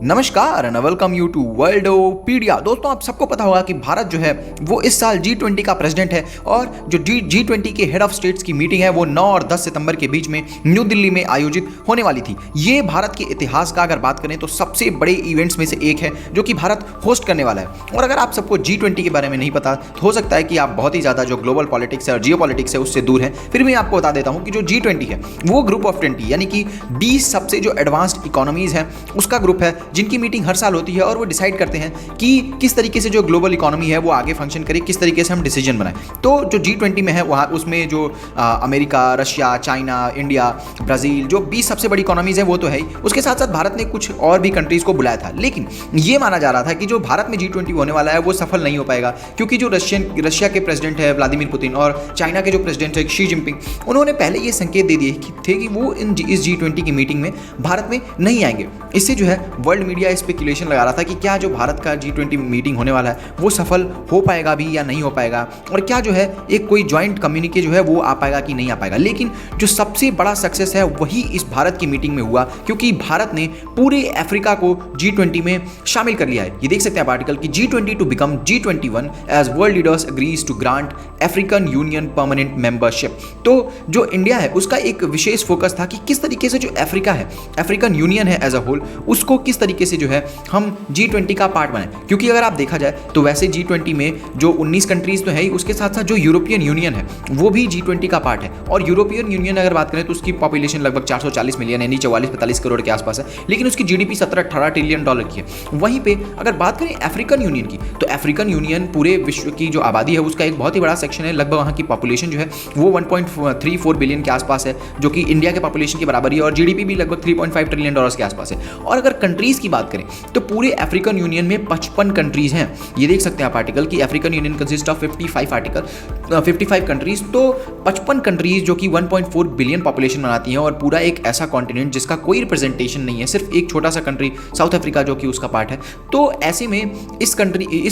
नमस्कार and welcome you to वर्ल्डोपीडिया। दोस्तों, आप सबको पता होगा कि भारत जो है वो इस साल G20 का प्रेसिडेंट है और जो G20 के हेड ऑफ स्टेट्स की मीटिंग है वो 9 और 10 सितंबर के बीच में न्यू दिल्ली में आयोजित होने वाली थी। ये भारत के इतिहास का अगर बात करें तो सबसे बड़े इवेंट्स में से एक है जो कि भारत होस्ट करने वाला है। और अगर आप सबको G20 के बारे में नहीं पता तो हो सकता है कि आप बहुत ही ज़्यादा जो ग्लोबल पॉलिटिक्स है और जियो पॉलिटिक्स है उससे दूर है। फिर मैं आपको बता देता हूँ कि जो G20 है वो ग्रुप ऑफ 20 यानी कि 20 सबसे जो एडवांस्ड इकोनॉमीज़ हैं उसका ग्रुप है, जिनकी मीटिंग हर साल होती है और वो डिसाइड करते हैं कि किस तरीके से जो ग्लोबल इकोनॉमी है वो आगे फंक्शन करे, किस तरीके से हम डिसीजन बनाएं। तो जो G20 में है वहाँ उसमें जो America, Russia, China, India, Brazil, जो 20 सबसे बड़ी इकोनॉमीज़ हैं वो तो है ही। उसके साथ साथ भारत ने कुछ और भी कंट्रीज़ को बुलाया था, लेकिन ये माना जा रहा था कि जो भारत में G20 होने वाला है वो सफल नहीं हो पाएगा, क्योंकि जो रशिया के प्रेसिडेंट है व्लादिमीर पुतिन और चाइना के जो प्रेसिडेंट है शी जिनपिंग, उन्होंने पहले ये संकेत दे दिए थे कि वो इस G20 की मीटिंग में भारत में नहीं आएंगे। इससे जो है वर्ल्ड मीडिया स्पेकुलेशन लगा रहा था कि क्या जो भारत का G20 मीटिंग होने वाला है वो सफल हो पाएगा भी या नहीं हो पाएगा, और क्या जो है एक कोई जॉइंट कम्युनिके जो है वो आ पाएगा कि नहीं आ पाएगा। लेकिन जो सबसे बड़ा सक्सेस है वही इस भारत की मीटिंग में हुआ, क्योंकि भारत ने पूरे अफ्रीका को G20 में शामिल कर लिया है। ये देख सकते हैं आप आर्टिकल कि G20 to become G21 as world leaders agrees to grant African Union permanent membership. तो जो इंडिया है उसका एक विशेष फोकस था कि किस तरीके से जो अफ्रीका है, अफ्रीकन यूनियन है एज अ होल, उसको किस तरीके से जो है हम G20 का पार्ट बनाएं। क्योंकि अगर आप देखा जाए तो वैसे G20 में जो 19 कंट्रीज तो है ही, उसके साथ साथ जो यूरोपियन यूनियन है वो भी G20 का पार्ट है। और यूरोपियन यूनियन अगर बात करें तो उसकी पॉपुलेशन लगभग 440 मिलियन यानी 44-45 करोड़ के आसपास है, लेकिन उसकी GDP 17-18 ट्रिलियन डॉलर की है। वहीं पे अगर बात करें अफ्रीकन यूनियन की, तो अफ्रीकन यूनियन पूरे विश्व की जो आबादी है उसका एक बहुत ही बड़ा सेक्शन है। लगभग वहाँ की पॉपुलेशन जो है वो 1.34 बिलियन के आसपास है, जो कि इंडिया के पॉपुलेशन की बराबर है, और GDP भी लगभग 3.5 ट्रिलियन डॉलर्स के आसपास है। और अगर कंट्रीज की बात करें तो पूरे अफ्रीकन यूनियन में 55 कंट्रीज हैं। ये देख सकते हैं आप आर्टिकल कि African union consist of 55 countries. तो 55 कंट्रीज जो कि 1.4 बिलियन पॉपुलेशन बनाती हैं, और पूरा एक ऐसा कॉन्टिनेंट जिसका कोई रिप्रेजेंटेशन नहीं है, सिर्फ एक छोटा सा कंट्री साउथ अफ्रीका जो कि उसका पार्ट है। तो ऐसे में इस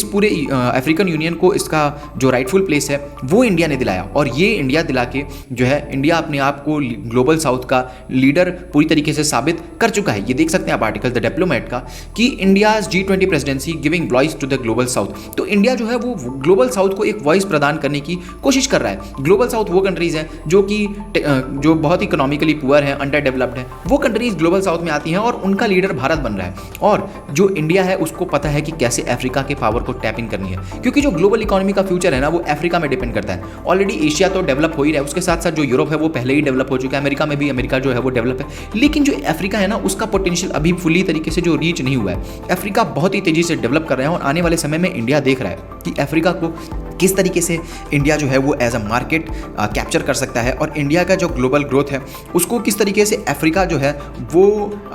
पूरे अफ्रीकन यूनियन को इसका जो राइटफुल प्लेस है वो इंडिया ने दिलाया, और ये इंडिया दिला के जो है इंडिया अपने आप को ग्लोबल साउथ का लीडर पूरी तरीके से साबित कर चुका है। ये देख सकते हैं आप आर्टिकल द डिप्लोमेट का कि India's G20 presidency giving voice to the global south. तो इंडिया जो है वो ग्लोबल साउथ को एक वॉइस प्रदान करने की कोशिश कर रहा है। ग्लोबल साउथ वो कंट्रीज हैं जो बहुत इकोनॉमिकली पुअर हैं, अंडर डेवलप्ड हैं, वो कंट्रीज ग्लोबल साउथ में आती हैं और उनका लीडर भारत बन रहा है। और जो इंडिया है उसको पता है कि कैसे अफ्रीका के पावर को टैप इन करनी है, क्योंकि जो ग्लोबल इकोनॉमी का फ्यूचर है ना वो अफ्रीका में डिपेंड करता है। ऑलरेडी एशिया तो डेवलप हो ही रहा है, उसके साथ साथ जो यूरोप है वो पहले ही डेवलप हो चुका है, अमेरिका में भी अमेरिका जो है वो डेवलप है। लेकिन जो अफ्रीका है ना उसका पोटेंशियल अभी फुली तरीके से जो रीच नहीं हुआ है। अफ्रीका बहुत ही तेजी से डेवलप कर रहे हैं, और आने वाले समय में इंडिया देख रहा है कि अफ्रीका को किस तरीके से इंडिया जो है वो एज अ मार्केट कैप्चर कर सकता है, और इंडिया का जो ग्लोबल ग्रोथ है उसको किस तरीके से अफ्रीका जो है वो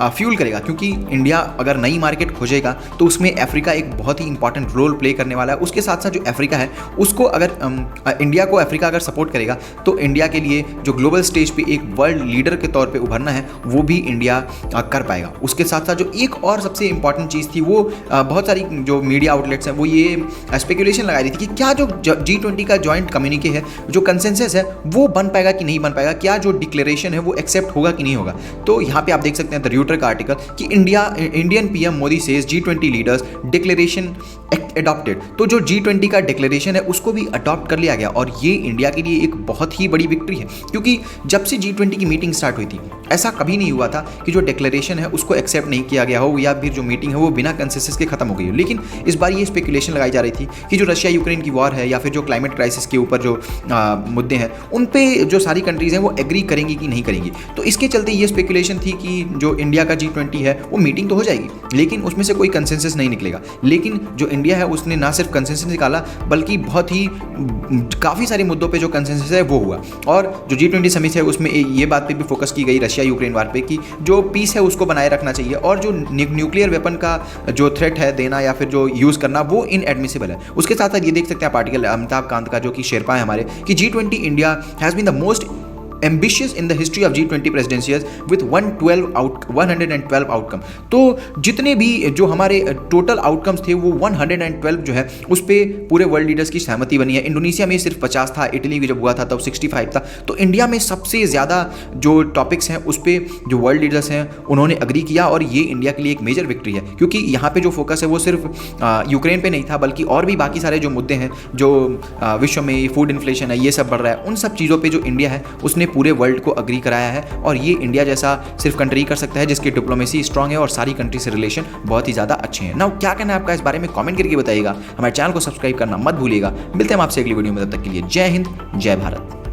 फ्यूल करेगा। क्योंकि इंडिया अगर नई मार्केट खोजेगा तो उसमें अफ्रीका एक बहुत ही इंपॉर्टेंट रोल प्ले करने वाला है। उसके साथ साथ जो अफ्रीका है उसको अगर इंडिया को अफ्रीका अगर सपोर्ट करेगा तो इंडिया के लिए जो ग्लोबल स्टेज पे एक वर्ल्ड लीडर के तौर पे उभरना है वो भी इंडिया कर पाएगा। उसके साथ साथ जो एक और सबसे इंपॉर्टेंट चीज़ थी वो बहुत सारी जो मीडिया आउटलेट्स हैं वो ये स्पेकुलेशन लगा रही थी कि क्या जो G20 का जॉइंट कम्युनिके है, जो कंसेंसस है वो बन पाएगा कि नहीं बन पाएगा, क्या जो डिक्लेरेशन है वो एक्सेप्ट होगा कि नहीं होगा। तो यहाँ पे आप देख सकते हैं द र्यूटर का आर्टिकल कि Indian PM Modi says G20 leaders declaration adopted. तो जो G20 का डिक्लेरेशन है उसको भी अडॉप्ट कर लिया गया, और ये इंडिया के लिए एक बहुत ही बड़ी विक्ट्री है, क्योंकि जब से G20 की मीटिंग स्टार्ट हुई थी ऐसा कभी नहीं हुआ था कि जो डिक्लेरेशन है उसको एक्सेप्ट नहीं किया गया हो, या फिर जो मीटिंग है वो बिना कंसेंसस के खत्म हो गई हो। लेकिन इस बार ये स्पेकुलेशन लगाई जा रही थी कि जो रशिया यूक्रेन की वॉर है या फिर जो क्लाइमेट क्राइसिस के ऊपर जो मुद्दे हैं उन पे जो सारी कंट्रीज हैं वो एग्री करेंगी कि नहीं करेंगी। तो इसके चलते ये स्पेकुलेशन थी कि जो इंडिया का G20 है वो मीटिंग तो हो जाएगी लेकिन उसमें से कोई कंसेंसस नहीं निकलेगा। लेकिन जो इंडिया है उसने ना सिर्फ कंसेंसस निकाला बल्कि बहुत ही काफ़ी सारे मुद्दों पे जो कंसेंसस है वो हुआ। और जो G20 समिट है उसमें ये बात पे भी फोकस की गई रशिया यूक्रेन वार पे कि जो पीस है उसको बनाए रखना चाहिए, और जो न्यूक्लियर वेपन का जो थ्रेट है देना या फिर जो यूज़ करना वो इनएडमिसिबल है। उसके साथ साथ ये देख सकते हैं आप आर्टिकल अमिताभ कांत का जो कि शेरपा है हमारे कि G20 India has been the most ambitious in the history of G20 presidencies with 112 outcome. तो जितने भी जो हमारे टोटल आउटकम्स थे वो 112 जो है उस पर पूरे वर्ल्ड लीडर्स की सहमति बनी है। इंडोनेशिया में सिर्फ 50 था, इटली की जब हुआ था तब 65 था। तो इंडिया में सबसे ज़्यादा जो टॉपिक्स हैं उस पर जो वर्ल्ड लीडर्स हैं उन्होंने अग्री किया, और ये इंडिया के लिए एक मेजर विक्ट्री है, क्योंकि यहाँ पे जो फोकस है वो सिर्फ यूक्रेन पे नहीं था, बल्कि और भी बाकी सारे जो मुद्दे हैं, जो विश्व में फूड इन्फ्लेशन है, ये सब बढ़ रहा है, उन सब चीज़ों पे जो इंडिया है उसने पूरे वर्ल्ड को अग्री कराया है। और ये इंडिया जैसा सिर्फ कंट्री कर सकता है जिसकी डिप्लोमेसी स्ट्रांग है और सारी कंट्री से रिलेशन बहुत ही ज़्यादा अच्छे हैं। नाउ क्या कहना है आपका इस बारे में कमेंट करके बताइएगा। हमारे चैनल को सब्सक्राइब करना मत भूलिएगा। मिलते हैं आपसे अगली वीडियो में, तब तक के लिए जय हिंद, जय भारत।